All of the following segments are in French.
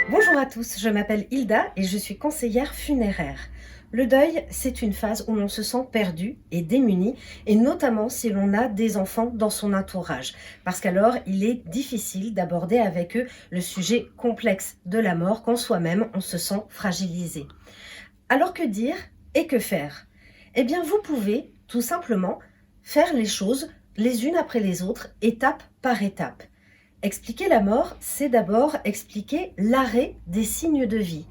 Bonjour à tous, je m'appelle Hilda et je suis conseillère funéraire. Le deuil, c'est une phase où l'on se sent perdu et démuni, et notamment si l'on a des enfants dans son entourage, parce qu'alors il est difficile d'aborder avec eux le sujet complexe de la mort quand soi-même on se sent fragilisé. Alors que dire et que faire? Eh bien vous pouvez tout simplement faire les choses les unes après les autres, étape par étape. Expliquer la mort, c'est d'abord expliquer l'arrêt des signes de vie.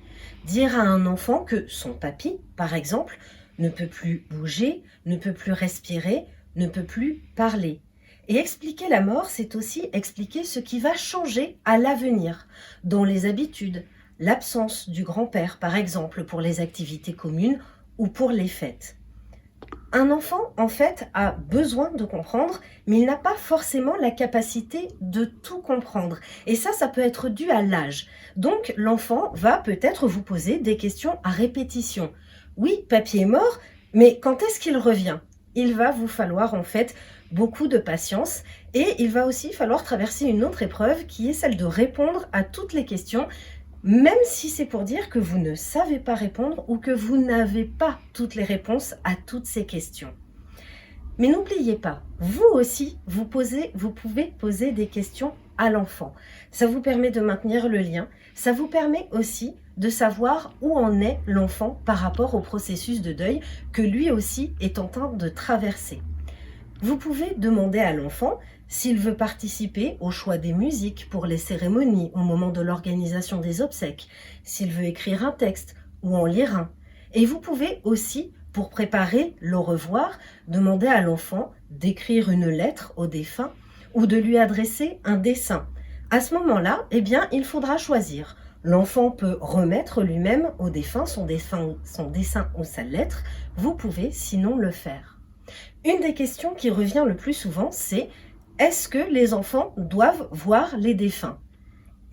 Dire à un enfant que son papy, par exemple, ne peut plus bouger, ne peut plus respirer, ne peut plus parler. Et expliquer la mort, c'est aussi expliquer ce qui va changer à l'avenir, dans les habitudes, l'absence du grand-père, par exemple, pour les activités communes ou pour les fêtes. Un enfant, en fait, a besoin de comprendre, mais il n'a pas forcément la capacité de tout comprendre. Et ça peut être dû à l'âge. Donc, l'enfant va peut-être vous poser des questions à répétition. Oui, papy est mort, mais quand est-ce qu'il revient? Il va vous falloir, en fait, beaucoup de patience et il va aussi falloir traverser une autre épreuve qui est celle de répondre à toutes les questions, même si c'est pour dire que vous ne savez pas répondre ou que vous n'avez pas toutes les réponses à toutes ces questions. Mais n'oubliez pas, vous aussi, vous pouvez poser des questions à l'enfant. Ça vous permet de maintenir le lien, ça vous permet aussi de savoir où en est l'enfant par rapport au processus de deuil que lui aussi est en train de traverser. Vous pouvez demander à l'enfant s'il veut participer au choix des musiques pour les cérémonies au moment de l'organisation des obsèques, s'il veut écrire un texte ou en lire un. Et vous pouvez aussi, pour préparer l'au revoir, demander à l'enfant d'écrire une lettre au défunt ou de lui adresser un dessin. À ce moment-là, eh bien, il faudra choisir. L'enfant peut remettre lui-même au défunt son dessin ou sa lettre. Vous pouvez sinon le faire. Une des questions qui revient le plus souvent, c'est: est-ce que les enfants doivent voir les défunts?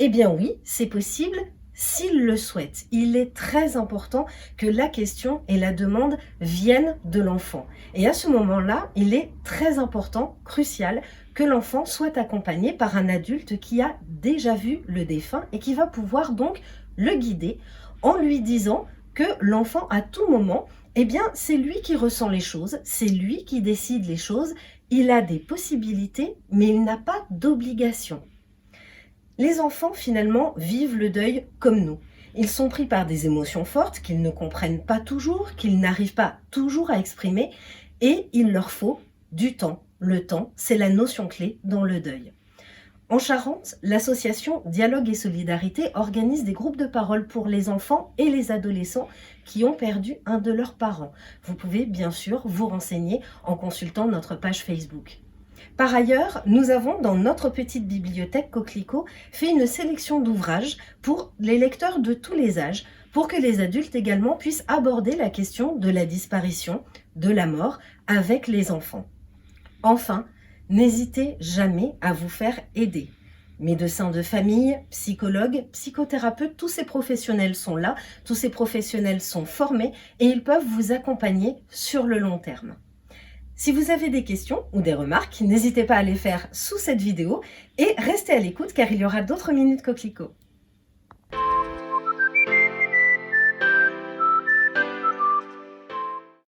Eh bien oui, c'est possible s'ils le souhaitent. Il est très important que la question et la demande viennent de l'enfant. Et à ce moment-là, il est très important, crucial, que l'enfant soit accompagné par un adulte qui a déjà vu le défunt et qui va pouvoir donc le guider en lui disant que l'enfant, à tout moment, eh bien, c'est lui qui ressent les choses, c'est lui qui décide les choses, il a des possibilités, mais il n'a pas d'obligation. Les enfants, finalement, vivent le deuil comme nous. Ils sont pris par des émotions fortes qu'ils ne comprennent pas toujours, qu'ils n'arrivent pas toujours à exprimer, et il leur faut du temps. Le temps, c'est la notion clé dans le deuil. En Charente, l'association Dialogue et Solidarité organise des groupes de parole pour les enfants et les adolescents qui ont perdu un de leurs parents. Vous pouvez bien sûr vous renseigner en consultant notre page Facebook. Par ailleurs, nous avons dans notre petite bibliothèque Coquelicot fait une sélection d'ouvrages pour les lecteurs de tous les âges, pour que les adultes également puissent aborder la question de la disparition, de la mort avec les enfants. Enfin, n'hésitez jamais à vous faire aider. Médecins de famille, psychologues, psychothérapeutes, tous ces professionnels sont là, tous ces professionnels sont formés et ils peuvent vous accompagner sur le long terme. Si vous avez des questions ou des remarques, n'hésitez pas à les faire sous cette vidéo et restez à l'écoute car il y aura d'autres minutes Coquelicot.